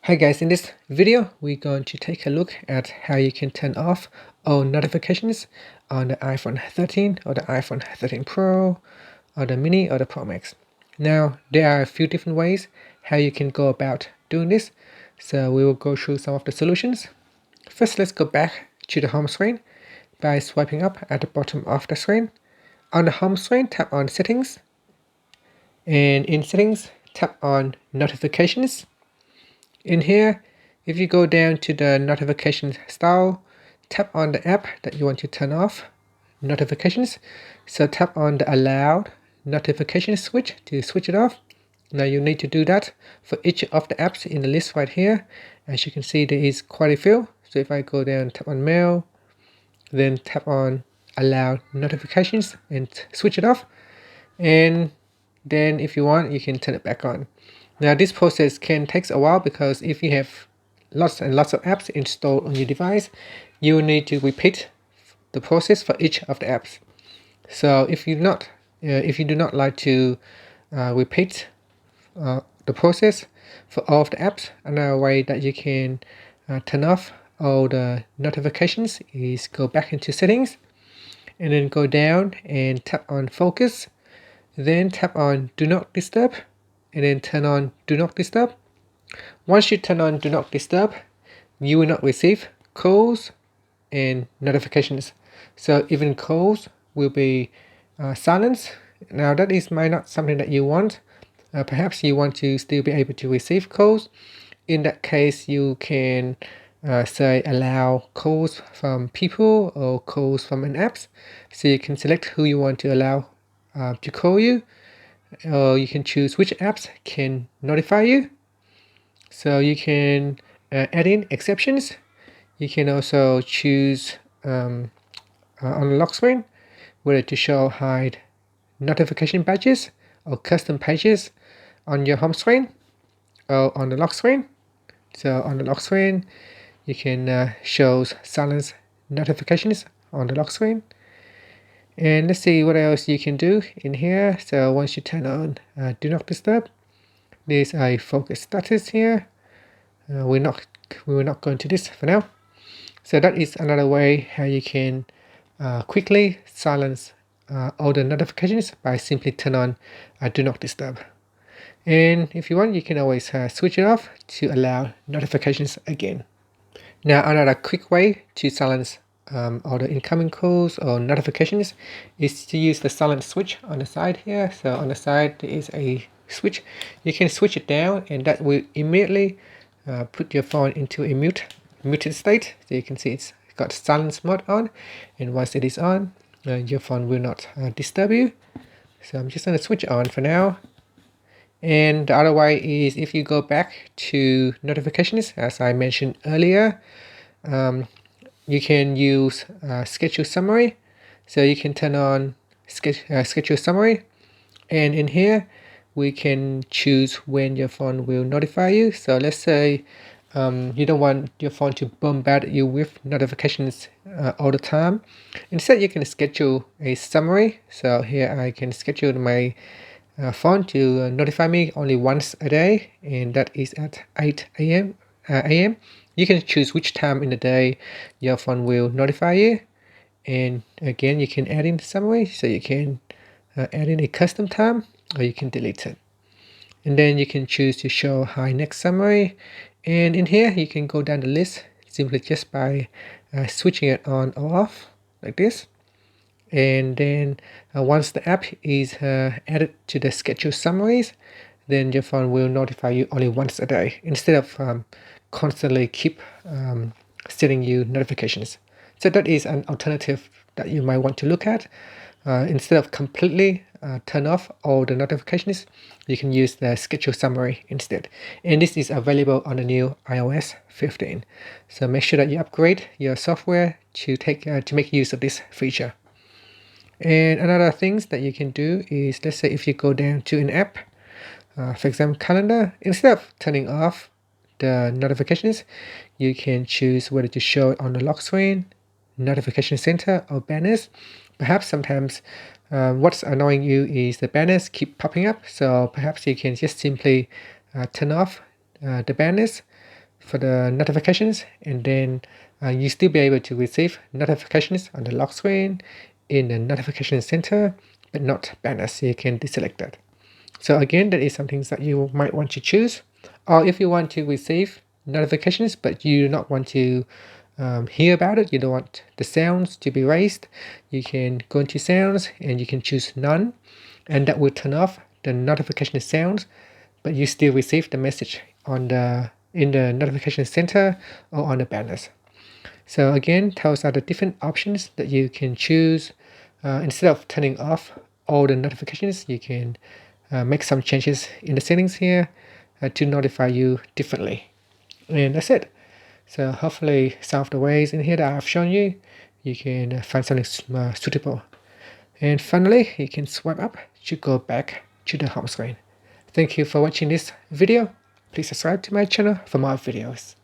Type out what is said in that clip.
Hi guys, in this video we're going to take a look at how you can turn off all notifications on the iPhone 13 or the iPhone 13 Pro or the Mini or the Pro Max. Now there are a few different ways how you can go about doing this, so we will go through some of the solutions. First, let's go back to the home screen by swiping up at the bottom of the screen. On the home screen, tap on Settings, and in Settings tap on Notifications. In here, if you go down to the notification style, tap on the app that you want to turn off notifications. So tap on the allowed notification switch to switch it off. Now you need to do that for each of the apps in the list right here. As you can see, there is quite a few. So if I go down, tap on mail, then tap on allow notifications and switch it off. And then if you want, you can turn it back on. Now this process can take a while because if you have lots and lots of apps installed on your device, you will need to repeat the process for each of the apps. So if you do not like to repeat the process for all of the apps, another way that you can turn off all the notifications is go back into settings and then go down and tap on focus, then tap on do not disturb and then turn on do not disturb. Once you turn on do not disturb, you will not receive calls and notifications. So even calls will be silenced. Now that is might not something that you want. Perhaps you want to still be able to receive calls. In that case, you can say allow calls from people or calls from an apps. So you can select who you want to allow to call you, or you can choose which apps can notify you. So you can add in exceptions. You can also choose on the lock screen whether to show hide notification badges or custom pages on your home screen or on the lock screen. So on the lock screen, you can show silence notifications on the lock screen. And let's see what else you can do in here. So once you turn on do not disturb, there's a focus status here. We're not going to this for now. So that is another way how you can quickly silence all the notifications by simply turn on do not disturb. And if you want, you can always switch it off to allow notifications again. Now another quick way to silence all the incoming calls or notifications is to use the silence switch on the side here. So on the side there is a switch. You can switch it down and that will immediately put your phone into a muted state. So you can see it's got silence mode on, and once it is on, your phone will not disturb you. So I'm just going to switch it on for now. And the other way is if you go back to notifications, as I mentioned earlier, you can use schedule summary. So you can turn on schedule summary, and in here we can choose when your phone will notify you. So let's say you don't want your phone to bombard you with notifications all the time. Instead, you can schedule a summary. So here I can schedule my phone to notify me only once a day, and that is at 8 a.m. You can choose which time in the day your phone will notify you, and again you can add in the summary. So you can add in a custom time, or you can delete it. And then you can choose to show high next summary, and in here you can go down the list simply just by switching it on or off like this. And then once the app is added to the schedule summaries, then your phone will notify you only once a day instead of constantly keep sending you notifications. So that is an alternative that you might want to look at. Instead of completely turn off all the notifications, you can use the schedule summary instead. And this is available on the new iOS 15. So make sure that you upgrade your software to make use of this feature. And another things that you can do is, let's say if you go down to an app, for example calendar, instead of turning off the notifications, you can choose whether to show it on the lock screen, notification center, or banners. Perhaps sometimes what's annoying you is the banners keep popping up, so perhaps you can just simply turn off the banners. for the notifications, and then you still be able to receive notifications on the lock screen in the notification center, but not banners. So you can deselect that. So again, that is something that you might want to choose. Or if you want to receive notifications, but you do not want to hear about it, you don't want the sounds to be raised, you can go into sounds and you can choose none, and that will turn off the notification sounds, but you still receive the message on in the notification center or on the banners. So again, those are the different options that you can choose. Instead of turning off all the notifications, you can make some changes in the settings here to notify you differently. And that's it. So hopefully some of the ways in here that I've shown you, you can find something suitable. And finally, you can swipe up to go back to the home screen. Thank you for watching this video. Please subscribe to my channel for more videos.